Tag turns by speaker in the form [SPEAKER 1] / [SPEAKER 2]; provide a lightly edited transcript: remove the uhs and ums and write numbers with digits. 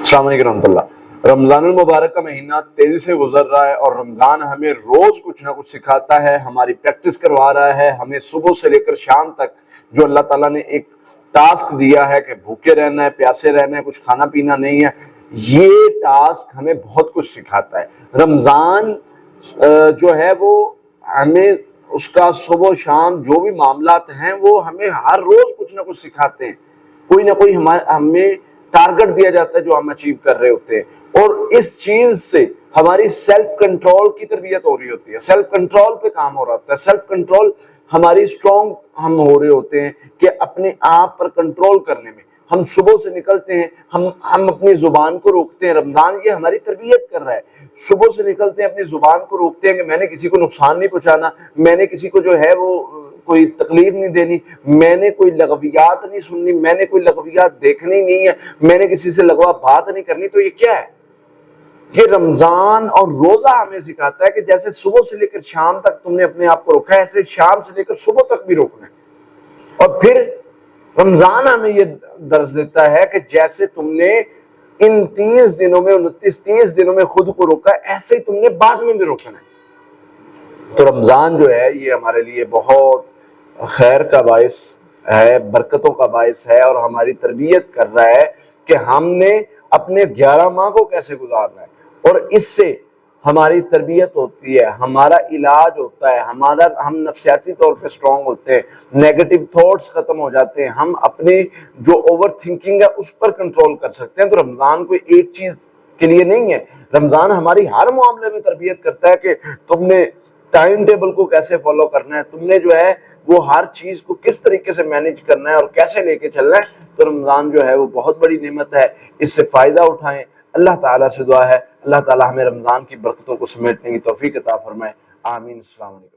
[SPEAKER 1] السلام علیکم ورحمۃ اللہ۔ رمضان المبارک کا مہینہ تیزی سے گزر رہا ہے اور رمضان ہمیں روز کچھ نہ کچھ سکھاتا ہے، ہماری پریکٹس کروا رہا ہے۔ ہمیں صبح سے لے کر شام تک جو اللہ تعالیٰ نے ایک ٹاسک دیا ہے کہ بھوکے رہنا ہے، پیاسے رہنا ہے، کچھ کھانا پینا نہیں ہے، یہ ٹاسک ہمیں بہت کچھ سکھاتا ہے۔ رمضان جو ہے وہ ہمیں اس کا صبح و شام جو بھی معاملات ہیں وہ ہمیں ہر روز کچھ نہ کچھ سکھاتے ہیں، کوئی نہ کوئی ہمیں ٹارگٹ دیا جاتا ہے جو ہم اچیو کر رہے ہوتے ہیں، اور اس چیز سے ہماری سیلف کنٹرول کی تربیت ہو رہی ہوتی ہے، سیلف کنٹرول پہ کام ہو رہا ہوتا ہے، سیلف کنٹرول ہماری اسٹرانگ ہم ہو رہے ہوتے ہیں کہ اپنے آپ پر کنٹرول کرنے میں ہم صبح سے نکلتے ہیں، ہم اپنی زبان کو روکتے ہیں۔ رمضان یہ ہماری تربیت کر رہا ہے، صبح سے نکلتے ہیں اپنی زبان کو روکتے ہیں کہ میں نے کسی کو نقصان نہیں پہنچانا، میں نے کسی کو جو ہے وہ کوئی تکلیف نہیں دینی، میں نے کوئی لغویات نہیں سننی، میں نے کوئی لغویات دیکھنی نہیں ہے، میں نے کسی سے لغوا بات نہیں کرنی۔ تو یہ کیا ہے؟ یہ رمضان اور روزہ ہمیں سکھاتا ہے کہ جیسے صبح سے لے کر شام تک تم نے اپنے آپ کو روکا ہے، ایسے شام سے لے کر صبح تک بھی روکنا ہے۔ اور پھر رمضان ہمیں یہ درس دیتا ہے کہ جیسے تم نے ان 30 دنوں میں 29-30 دنوں میں خود کو روکا، ایسے ہی تم نے بعد میں بھی روکنا ہے۔ تو رمضان جو ہے یہ ہمارے لیے بہت خیر کا باعث ہے، برکتوں کا باعث ہے، اور ہماری تربیت کر رہا ہے کہ ہم نے اپنے 11 ماہ کو کیسے گزارنا ہے، اور اس سے ہماری تربیت ہوتی ہے، ہمارا علاج ہوتا ہے، ہم نفسیاتی طور پہ سٹرونگ ہوتے ہیں، نیگیٹو تھاٹس ختم ہو جاتے ہیں، ہم اپنے جو اوور تھنکنگ ہے اس پر کنٹرول کر سکتے ہیں۔ تو رمضان کوئی ایک چیز کے لیے نہیں ہے، رمضان ہماری ہر معاملے میں تربیت کرتا ہے کہ تم نے ٹائم ٹیبل کو کیسے فالو کرنا ہے، تم نے جو ہے وہ ہر چیز کو کس طریقے سے مینیج کرنا ہے اور کیسے لے کے چلنا ہے۔ تو رمضان جو ہے وہ بہت بڑی نعمت ہے، اس سے فائدہ اٹھائیں۔ اللہ تعالیٰ سے دعا ہے اللہ تعالیٰ ہمیں رمضان کی برکتوں کو سمیٹنے کی توفیق عطا فرمائے، آمین۔ السلام علیکم۔